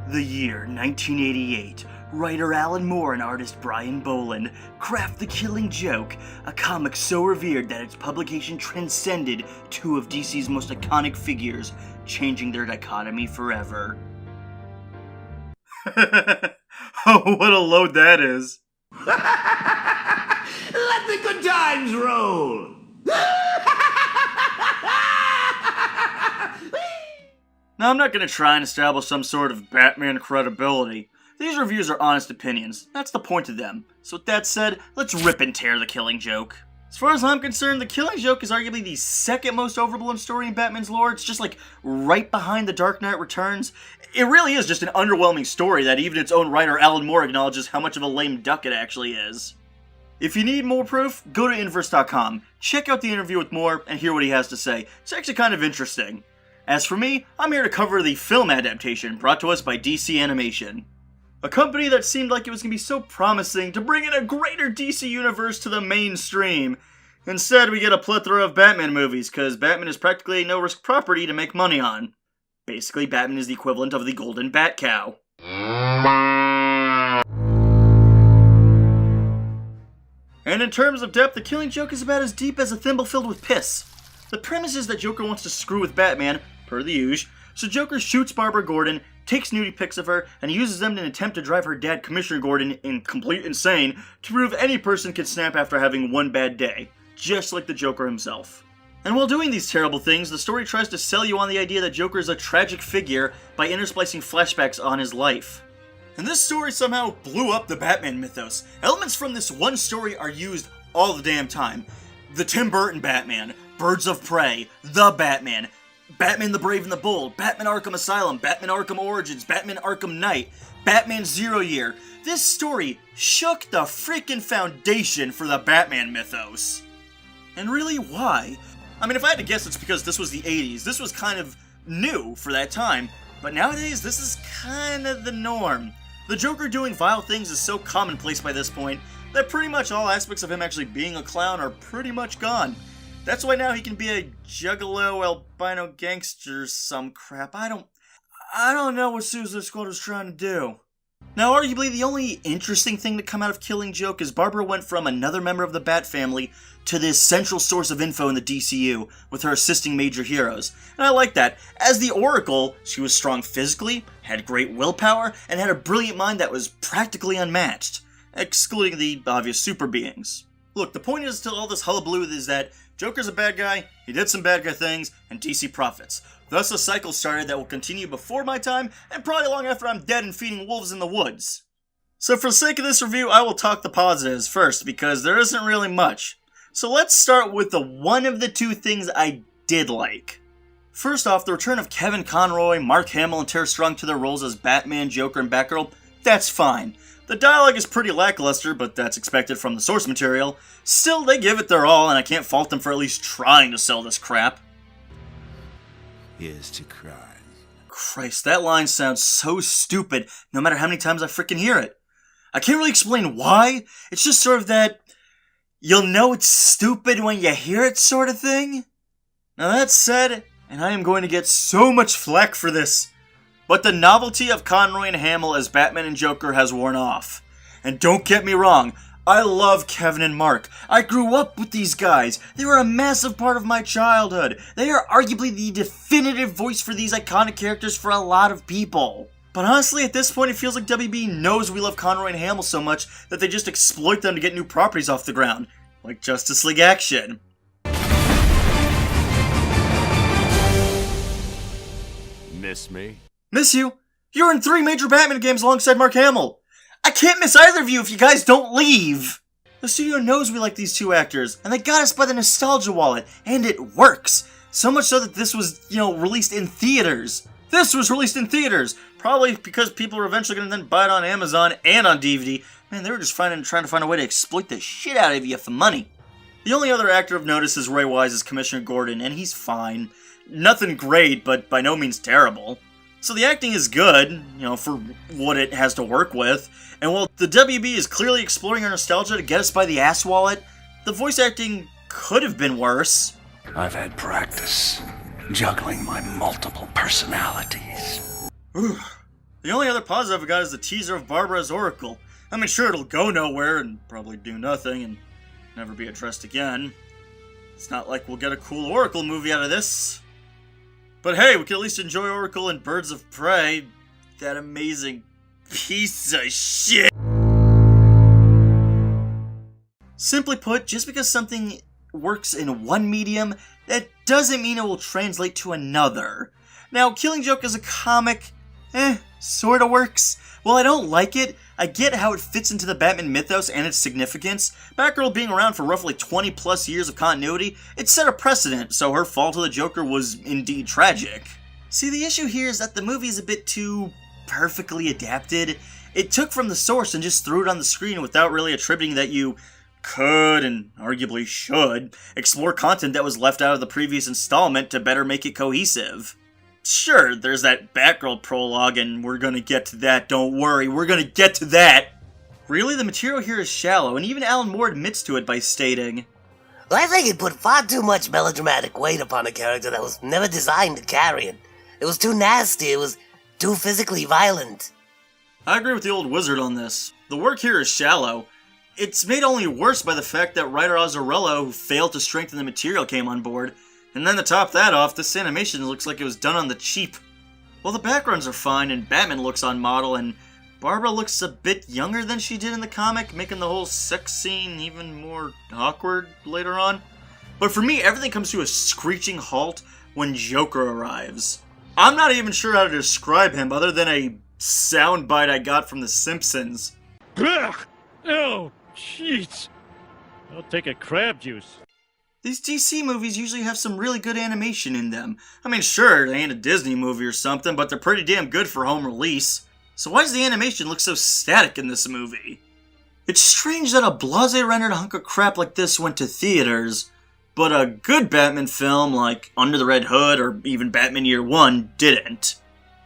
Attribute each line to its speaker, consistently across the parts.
Speaker 1: The year 1988. Writer Alan Moore and artist Brian Boland craft The Killing Joke, a comic so revered that its publication transcended two of DC's most iconic figures, changing their dichotomy forever. Oh, what a load that is.
Speaker 2: Let the good times roll!
Speaker 1: Now, I'm not going to try and establish some sort of Batman credibility. These reviews are honest opinions. That's the point of them. So with that said, let's rip and tear The Killing Joke. As far as I'm concerned, The Killing Joke is arguably the second most overblown story in Batman's lore. It's just like right behind The Dark Knight Returns. It really is just an underwhelming story that even its own writer Alan Moore acknowledges how much of a lame duck it actually is. If you need more proof, go to Inverse.com, check out the interview with Moore, and hear what he has to say. It's actually kind of interesting. As for me, I'm here to cover the film adaptation brought to us by DC Animation. A company that seemed like it was going to be so promising to bring in a greater DC universe to the mainstream. Instead, we get a plethora of Batman movies, because Batman is practically a no-risk property to make money on. Basically, Batman is the equivalent of the golden bat cow. And in terms of depth, The Killing Joke is about as deep as a thimble filled with piss. The premise is that Joker wants to screw with Batman, per the usual, so Joker shoots Barbara Gordon, takes nudie pics of her, and uses them in an attempt to drive her dad, Commissioner Gordon, in complete insane to prove any person can snap after having one bad day, just like the Joker himself. And while doing these terrible things, the story tries to sell you on the idea that Joker is a tragic figure by intersplicing flashbacks on his life. And this story somehow blew up the Batman mythos. Elements from this one story are used all the damn time. The Tim Burton Batman, Birds of Prey, The Batman, Batman the Brave and the Bold, Batman Arkham Asylum, Batman Arkham Origins, Batman Arkham Knight, Batman Zero Year. This story shook the freaking foundation for the Batman mythos. And really, why? I mean, if I had to guess, it's because this was the 80s. This was kind of new for that time, but nowadays, this is kind of the norm. The Joker doing vile things is so commonplace by this point that pretty much all aspects of him actually being a clown are pretty much gone. That's why now he can be a juggalo albino gangster some crap. I don't know what Suicide Squad was trying to do. Now, arguably, the only interesting thing to come out of Killing Joke is Barbara went from another member of the Bat family to this central source of info in the DCU, with her assisting major heroes. And I like that. As the Oracle, she was strong physically, had great willpower, and had a brilliant mind that was practically unmatched, excluding the obvious super beings. Look, the point is to all this hullabaloo is that Joker's a bad guy, he did some bad guy things, and DC profits. Thus a cycle started that will continue before my time, and probably long after I'm dead and feeding wolves in the woods. So for the sake of this review, I will talk the positives first, because there isn't really much. So let's start with the one of the two things I did like. First off, the return of Kevin Conroy, Mark Hamill, and Tara Strong to their roles as Batman, Joker, and Batgirl, that's fine. The dialogue is pretty lackluster, but that's expected from the source material. Still, they give it their all, and I can't fault them for at least trying to sell this crap.
Speaker 2: Here's to crime.
Speaker 1: Christ, that line sounds so stupid, no matter how many times I frickin' hear it. I can't really explain why, it's just sort of that, you'll know it's stupid when you hear it sort of thing. Now that said, and I am going to get so much flack for this, but the novelty of Conroy and Hamill as Batman and Joker has worn off. And don't get me wrong, I love Kevin and Mark. I grew up with these guys. They were a massive part of my childhood. They are arguably the definitive voice for these iconic characters for a lot of people. But honestly, at this point, it feels like WB knows we love Conroy and Hamill so much that they just exploit them to get new properties off the ground. Like Justice League Action.
Speaker 3: Miss me?
Speaker 1: Miss you? You're in 3 major Batman games alongside Mark Hamill. I can't miss either of you if you guys don't leave. The studio knows we like these two actors, and they got us by the nostalgia wallet, and it works. So much so that this was, released in theaters. This was released in theaters, probably because people are eventually going to then buy it on Amazon and on DVD. Man, they were just trying to find a way to exploit the shit out of you for money. The only other actor of notice is Ray Wise as Commissioner Gordon, and he's fine. Nothing great, but by no means terrible. So the acting is good, for what it has to work with. And while the WB is clearly exploring our nostalgia to get us by the ass wallet, the voice acting could have been worse.
Speaker 2: I've had practice juggling my multiple personalities.
Speaker 1: The only other positive I got is the teaser of Barbara as Oracle. I mean, sure, it'll go nowhere and probably do nothing and never be addressed again. It's not like we'll get a cool Oracle movie out of this. But hey, we can at least enjoy Oracle in Birds of Prey. That amazing piece of shit. Simply put, just because something works in one medium, that doesn't mean it will translate to another. Now, Killing Joke as a comic, sorta works. While I don't like it, I get how it fits into the Batman mythos and its significance. Batgirl being around for roughly 20 plus years of continuity, it set a precedent, so her fall to the Joker was indeed tragic. See, the issue here is that the movie is a bit too perfectly adapted. It took from the source and just threw it on the screen without really attributing that you could, and arguably should, explore content that was left out of the previous installment to better make it cohesive. Sure, there's that Batgirl prologue, and we're gonna get to that, don't worry, we're gonna get to that! Really, the material here is shallow, and even Alan Moore admits to it by stating,
Speaker 4: I think it put far too much melodramatic weight upon a character that was never designed to carry it. It was too nasty, it was too physically violent.
Speaker 1: I agree with the old wizard on this. The work here is shallow. It's made only worse by the fact that writer Azzarello, who failed to strengthen the material, came on board. And then to top that off, this animation looks like it was done on the cheap. Well, the backgrounds are fine, and Batman looks on model, and Barbara looks a bit younger than she did in the comic, making the whole sex scene even more awkward later on. But for me, everything comes to a screeching halt when Joker arrives. I'm not even sure how to describe him other than a soundbite I got from The Simpsons.
Speaker 5: Ugh! Oh, jeez. I'll take a crab juice.
Speaker 1: These DC movies usually have some really good animation in them. I mean, sure, they ain't a Disney movie or something, but they're pretty damn good for home release. So why does the animation look so static in this movie? It's strange that a blasé-rendered hunk of crap like this went to theaters, but a good Batman film like Under the Red Hood or even Batman Year One didn't.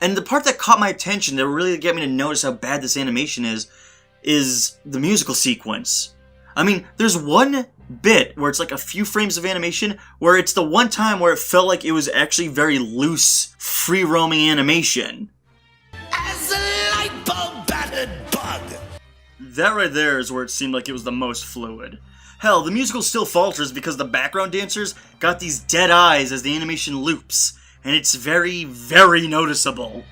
Speaker 1: And the part that caught my attention that really got me to notice how bad this animation is the musical sequence. I mean, there's one bit where it's like a few frames of animation where it's the one time where it felt like it was actually very loose, free-roaming animation.
Speaker 2: As a light bulb battered bug.
Speaker 1: That right there is where it seemed like it was the most fluid. Hell, the musical still falters because the background dancers got these dead eyes as the animation loops, and it's very, very noticeable.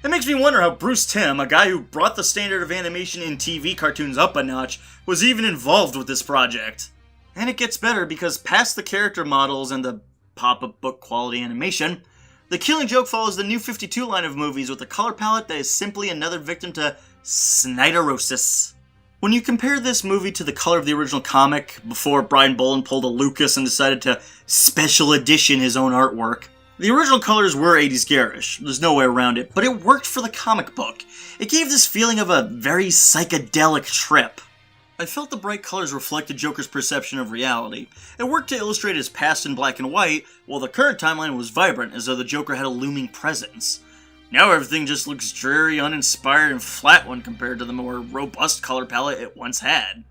Speaker 1: It makes me wonder how Bruce Timm, a guy who brought the standard of animation in TV cartoons up a notch, was even involved with this project. And it gets better because past the character models and the pop-up book quality animation, The Killing Joke follows the New 52 line of movies with a color palette that is simply another victim to Snyderosis. When you compare this movie to the color of the original comic, before Brian Bolland pulled a Lucas and decided to special edition his own artwork, the original colors were 80s garish, there's no way around it, but it worked for the comic book. It gave this feeling of a very psychedelic trip. I felt the bright colors reflected Joker's perception of reality. It worked to illustrate his past in black and white, while the current timeline was vibrant, as though the Joker had a looming presence. Now everything just looks dreary, uninspired, and flat when compared to the more robust color palette it once had.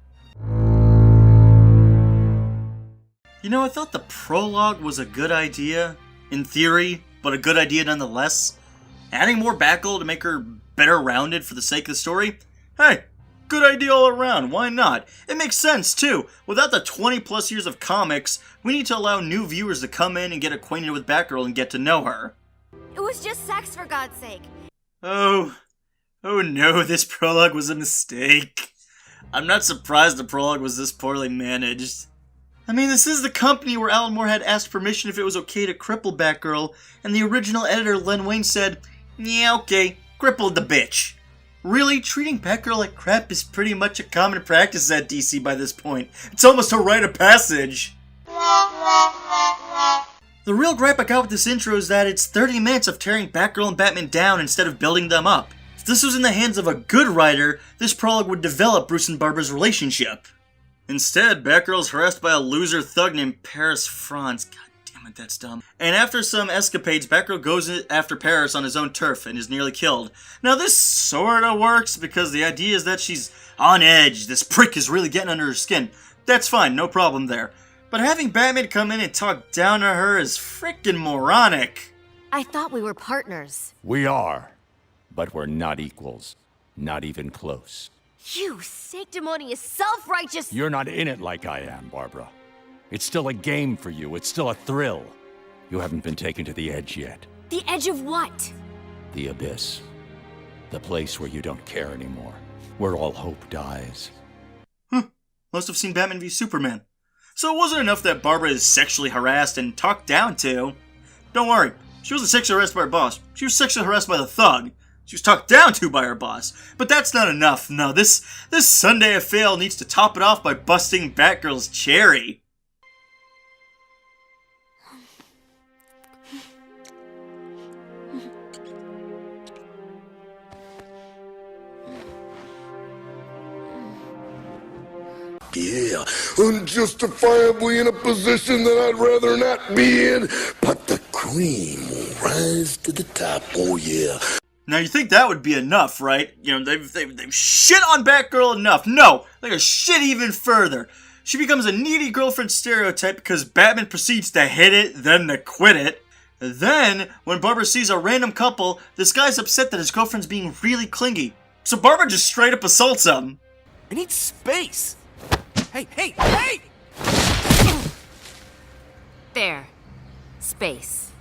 Speaker 1: You know, I thought the prologue was a good idea, in theory, but a good idea nonetheless. Adding more Batgirl to make her better rounded for the sake of the story? Hey, good idea all around, why not? It makes sense, too. Without the 20 plus years of comics, we need to allow new viewers to come in and get acquainted with Batgirl and get to know her.
Speaker 6: It was just sex, for God's sake.
Speaker 1: Oh no, this prologue was a mistake. I'm not surprised the prologue was this poorly managed. I mean, this is the company where Alan Moore had asked permission if it was okay to cripple Batgirl, and the original editor, Len Wein, said, yeah, okay, crippled the bitch. Really, treating Batgirl like crap is pretty much a common practice at DC by this point. It's almost a rite of passage. The real gripe I got with this intro is that it's 30 minutes of tearing Batgirl and Batman down instead of building them up. If this was in the hands of a good writer, this prologue would develop Bruce and Barbara's relationship. Instead, Batgirl's harassed by a loser thug named Paris Franz. God damn it, that's dumb. And after some escapades, Batgirl goes after Paris on his own turf and is nearly killed. Now this sorta works because the idea is that she's on edge, this prick is really getting under her skin. That's fine, no problem there. But having Batman come in and talk down to her is frickin' moronic.
Speaker 6: I thought we were partners.
Speaker 3: We are. But we're not equals. Not even close.
Speaker 6: You sanctimonious, self-righteous...
Speaker 3: You're not in it like I am, Barbara. It's still a game for you. It's still a thrill. You haven't been taken to the edge yet.
Speaker 6: The edge of what?
Speaker 3: The abyss. The place where you don't care anymore. Where all hope dies.
Speaker 1: Must have seen Batman v Superman. So it wasn't enough that Barbara is sexually harassed and talked down to. Don't worry, she wasn't sexually harassed by her boss. She was sexually harassed by the thug. She was talked down to by her boss. But that's not enough. No, this Sunday affair needs to top it off by busting Batgirl's cherry.
Speaker 2: Yeah, unjustifiably in a position that I'd rather not be in, but the cream will rise to the top, oh yeah.
Speaker 1: Now you think that would be enough, right? You know, they've shit on Batgirl enough. No, they're gonna shit even further. She becomes a needy girlfriend stereotype because Batman proceeds to hit it, then to quit it. Then, when Barbara sees a random couple, this guy's upset that his girlfriend's being really clingy. So Barbara just straight up assaults him.
Speaker 7: I need space. Hey!
Speaker 6: There. Space.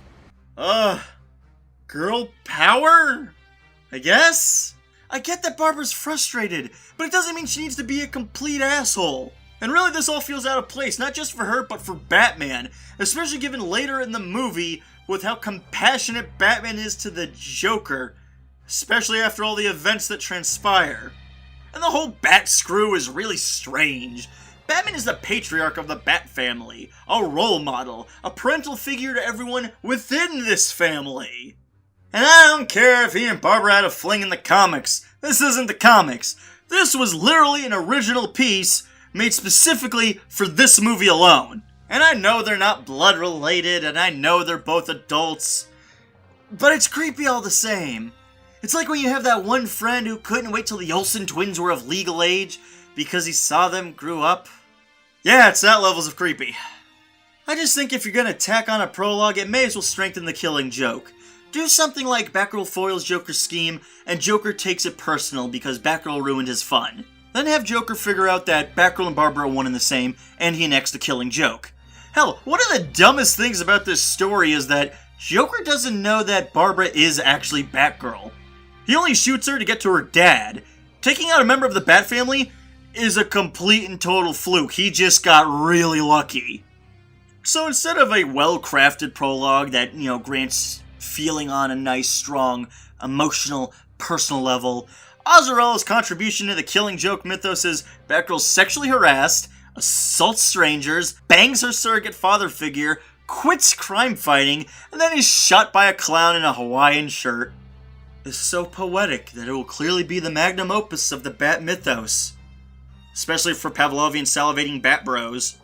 Speaker 1: Girl power? I guess? I get that Barbara's frustrated, but it doesn't mean she needs to be a complete asshole. And really this all feels out of place, not just for her, but for Batman. Especially given later in the movie, with how compassionate Batman is to the Joker. Especially after all the events that transpire. And the whole Bat screw is really strange. Batman is the patriarch of the Bat family, a role model, a parental figure to everyone within this family. And I don't care if he and Barbara had a fling in the comics. This isn't the comics. This was literally an original piece made specifically for this movie alone. And I know they're not blood related, and I know they're both adults, but it's creepy all the same. It's like when you have that one friend who couldn't wait till the Olsen twins were of legal age because he saw them grew up. Yeah, it's that levels of creepy. I just think if you're gonna tack on a prologue, it may as well strengthen the Killing Joke. Do something like Batgirl foils Joker's scheme, and Joker takes it personal because Batgirl ruined his fun. Then have Joker figure out that Batgirl and Barbara are one and the same, and he enacts the Killing Joke. Hell, one of the dumbest things about this story is that Joker doesn't know that Barbara is actually Batgirl. He only shoots her to get to her dad. Taking out a member of the Bat family is a complete and total fluke. He just got really lucky. So instead of a well-crafted prologue that, grants feeling on a nice, strong, emotional, personal level, Azrael's contribution to the Killing Joke mythos is Batgirl's sexually harassed, assaults strangers, bangs her surrogate father figure, quits crime fighting, and then is shot by a clown in a Hawaiian shirt. Is so poetic that it will clearly be the magnum opus of the Bat mythos. Especially for Pavlovian salivating Bat bros.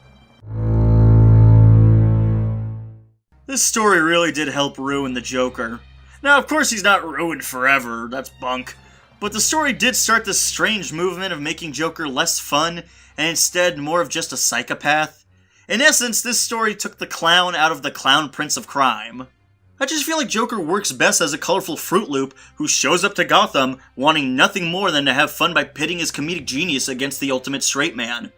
Speaker 1: This story really did help ruin the Joker. Now, of course he's not ruined forever, that's bunk. But the story did start this strange movement of making Joker less fun, and instead more of just a psychopath. In essence, this story took the clown out of the Clown Prince of Crime. I just feel like Joker works best as a colorful Fruit Loop who shows up to Gotham wanting nothing more than to have fun by pitting his comedic genius against the ultimate straight man.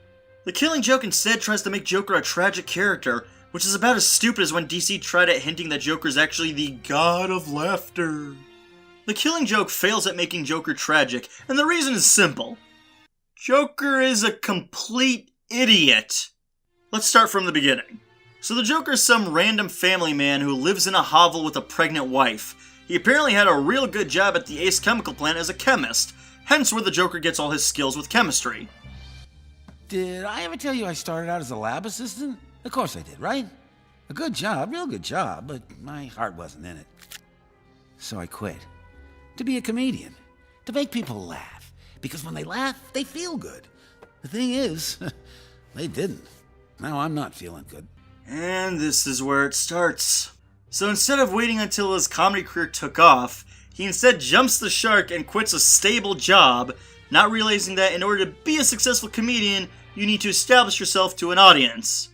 Speaker 1: The Killing Joke instead tries to make Joker a tragic character, which is about as stupid as when DC tried at hinting that Joker's actually the god of laughter. The Killing Joke fails at making Joker tragic, and the reason is simple. Joker is a complete idiot. Let's start from the beginning. So the Joker is some random family man who lives in a hovel with a pregnant wife. He apparently had a real good job at the Ace Chemical Plant as a chemist, hence where the Joker gets all his skills with chemistry.
Speaker 7: Did I ever tell you I started out as a lab assistant? Of course I did, right? A good job, real good job, but my heart wasn't in it. So I quit. To be a comedian. To make people laugh. Because when they laugh, they feel good. The thing is, they didn't. Now I'm not feeling good.
Speaker 1: And this is where it starts. So instead of waiting until his comedy career took off, he instead jumps the shark and quits a stable job, not realizing that in order to be a successful comedian, you need to establish yourself to an audience.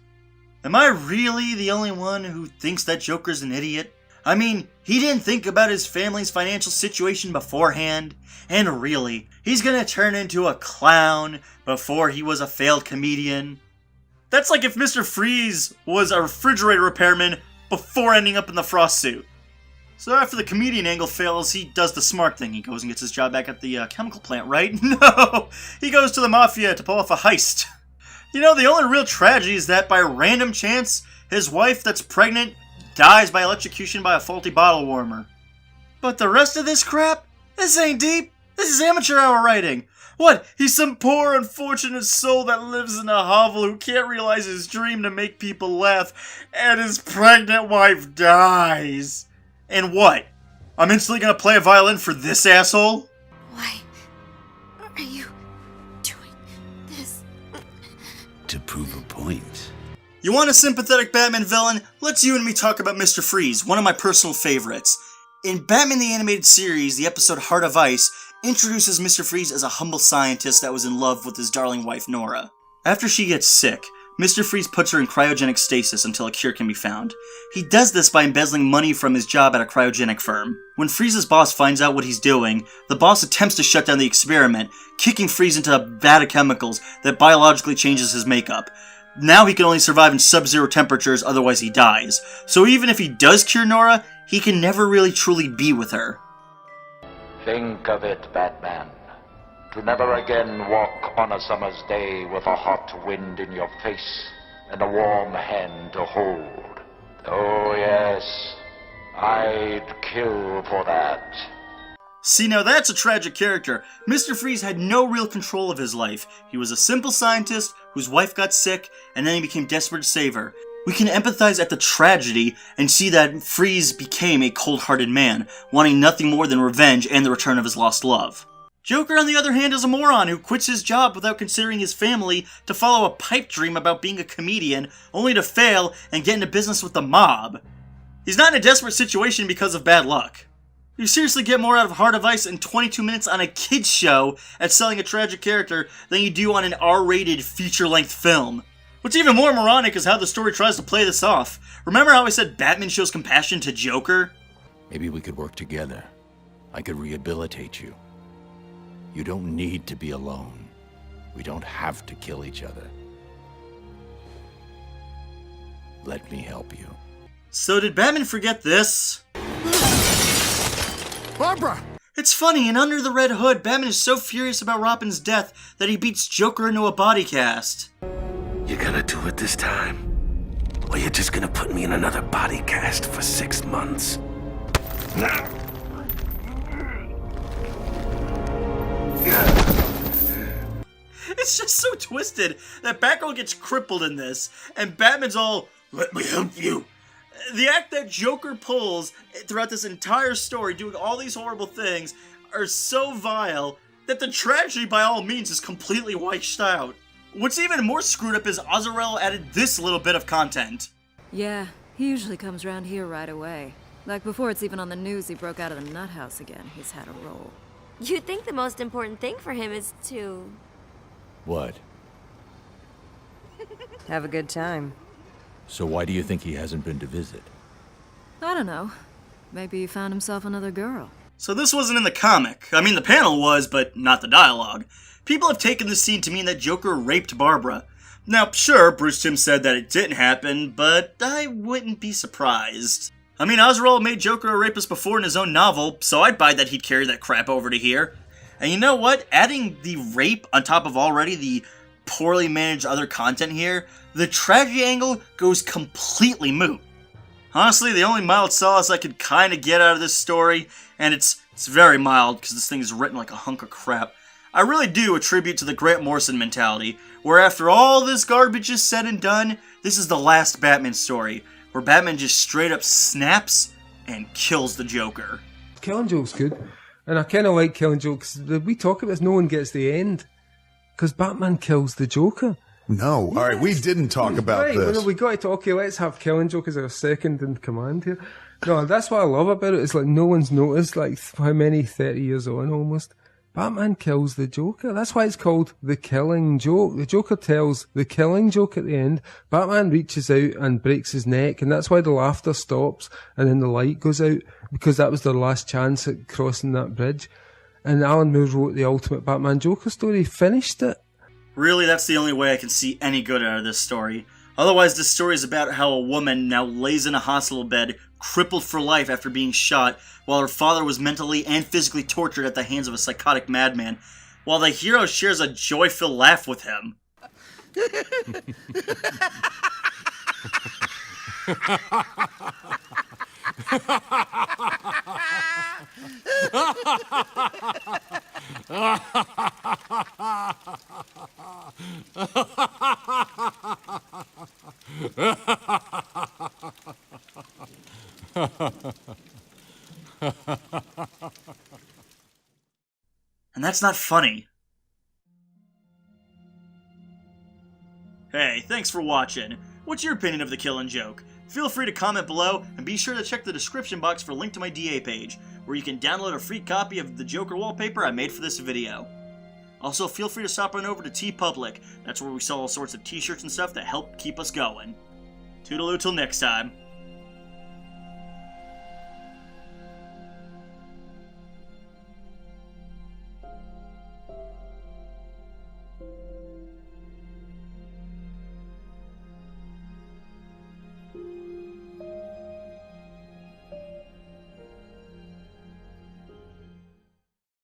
Speaker 1: Am I really the only one who thinks that Joker's an idiot? I mean, he didn't think about his family's financial situation beforehand, and really, he's gonna turn into a clown before he was a failed comedian. That's like if Mr. Freeze was a refrigerator repairman before ending up in the frost suit. So after the comedian angle fails, he does the smart thing. He goes and gets his job back at the chemical plant, right? No! He goes to the mafia to pull off a heist. You know, the only real tragedy is that by random chance, his wife that's pregnant dies by electrocution by a faulty bottle warmer. But the rest of this crap? This ain't deep. This is amateur hour writing. What? He's some poor, unfortunate soul that lives in a hovel who can't realize his dream to make people laugh, and his pregnant wife dies. And what? I'm instantly gonna play a violin for this asshole?
Speaker 6: Why are you doing this?
Speaker 7: To prove a point.
Speaker 1: You want a sympathetic Batman villain? Let's you and me talk about Mr. Freeze, one of my personal favorites. In Batman the Animated Series, the episode Heart of Ice introduces Mr. Freeze as a humble scientist that was in love with his darling wife Nora. After she gets sick, Mr. Freeze puts her in cryogenic stasis until a cure can be found. He does this by embezzling money from his job at a cryogenic firm. When Freeze's boss finds out what he's doing, the boss attempts to shut down the experiment, kicking Freeze into a vat of chemicals that biologically changes his makeup. Now he can only survive in sub-zero temperatures, otherwise he dies. So even if he does cure Nora, he can never really truly be with her.
Speaker 8: Think of it, Batman. To never again walk on a summer's day with a hot wind in your face and a warm hand to hold. Oh yes, I'd kill for that.
Speaker 1: See, now that's a tragic character. Mr. Freeze had no real control of his life. He was a simple scientist whose wife got sick, and then he became desperate to save her. We can empathize at the tragedy and see that Freeze became a cold-hearted man, wanting nothing more than revenge and the return of his lost love. Joker, on the other hand, is a moron who quits his job without considering his family to follow a pipe dream about being a comedian, only to fail and get into business with the mob. He's not in a desperate situation because of bad luck. You seriously get more out of Heart of Ice in 22 minutes on a kid's show at selling a tragic character than you do on an R-rated feature-length film. What's even more moronic is how the story tries to play this off. Remember how I said Batman shows compassion to Joker?
Speaker 3: Maybe we could work together. I could rehabilitate you. You don't need to be alone. We don't have to kill each other. Let me help you.
Speaker 1: So did Batman forget this?
Speaker 2: Barbara!
Speaker 1: It's funny, in Under the Red Hood, Batman is so furious about Robin's death that he beats Joker into a body cast.
Speaker 2: You gonna do it this time? Or you just gonna put me in another body cast for 6 months? Nah.
Speaker 1: It's just so twisted that Batgirl gets crippled in this, and Batman's all, "Let me help you." The act that Joker pulls throughout this entire story, doing all these horrible things, are so vile that the tragedy by all means is completely wiped out. What's even more screwed up is Azrael added this little bit of content.
Speaker 9: Yeah, he usually comes around here right away. Like before it's even on the news he broke out of the nut house again. He's had a roll.
Speaker 6: You'd think the most important thing for him is to...
Speaker 3: What?
Speaker 9: Have a good time.
Speaker 3: So why do you think he hasn't been to visit?
Speaker 9: I don't know. Maybe he found himself another girl.
Speaker 1: So this wasn't in the comic. I mean, the panel was, but not the dialogue. People have taken this scene to mean that Joker raped Barbara. Now, sure, Bruce Timm said that it didn't happen, but I wouldn't be surprised. I mean, Azrael made Joker a rapist before in his own novel, so I'd buy that he'd carry that crap over to here. And you know what? Adding the rape on top of already the poorly managed other content here, the tragedy angle goes completely moot. Honestly, the only mild solace I could kind of get out of this story, and it's very mild because this thing is written like a hunk of crap, I really do attribute to the Grant Morrison mentality, where after all this garbage is said and done, this is the last Batman story, where Batman just straight up snaps and kills the Joker.
Speaker 10: Killing Joke's good, and I kind of like Killing Joke, because we talk about this, no one gets the end, because Batman kills the Joker.
Speaker 11: No, all right, we didn't talk about
Speaker 10: right,
Speaker 11: this.
Speaker 10: Well, we got to talk, okay, let's have Killing Joke as our second in command here. No, that's what I love about it, it's like no one's noticed, like how many, 30 years on almost, Batman kills the Joker. That's why it's called The Killing Joke. The Joker tells the killing joke at the end. Batman reaches out and breaks his neck, and that's why the laughter stops and then the light goes out, because that was their last chance at crossing that bridge. And Alan Moore wrote the Ultimate Batman Joker story. He finished it.
Speaker 1: Really, that's the only way I can see any good out of this story. Otherwise, this story is about how a woman now lays in a hospital bed, crippled for life after being shot, while her father was mentally and physically tortured at the hands of a psychotic madman, while the hero shares a joy-filled laugh with him. And that's not funny. Hey, thanks for watching. What's your opinion of The Killing Joke? Feel free to comment below, and be sure to check the description box for a link to my DA page, where you can download a free copy of the Joker wallpaper I made for this video. Also, feel free to stop on over to TeePublic. That's where we sell all sorts of t-shirts and stuff that help keep us going. Toodaloo till next time.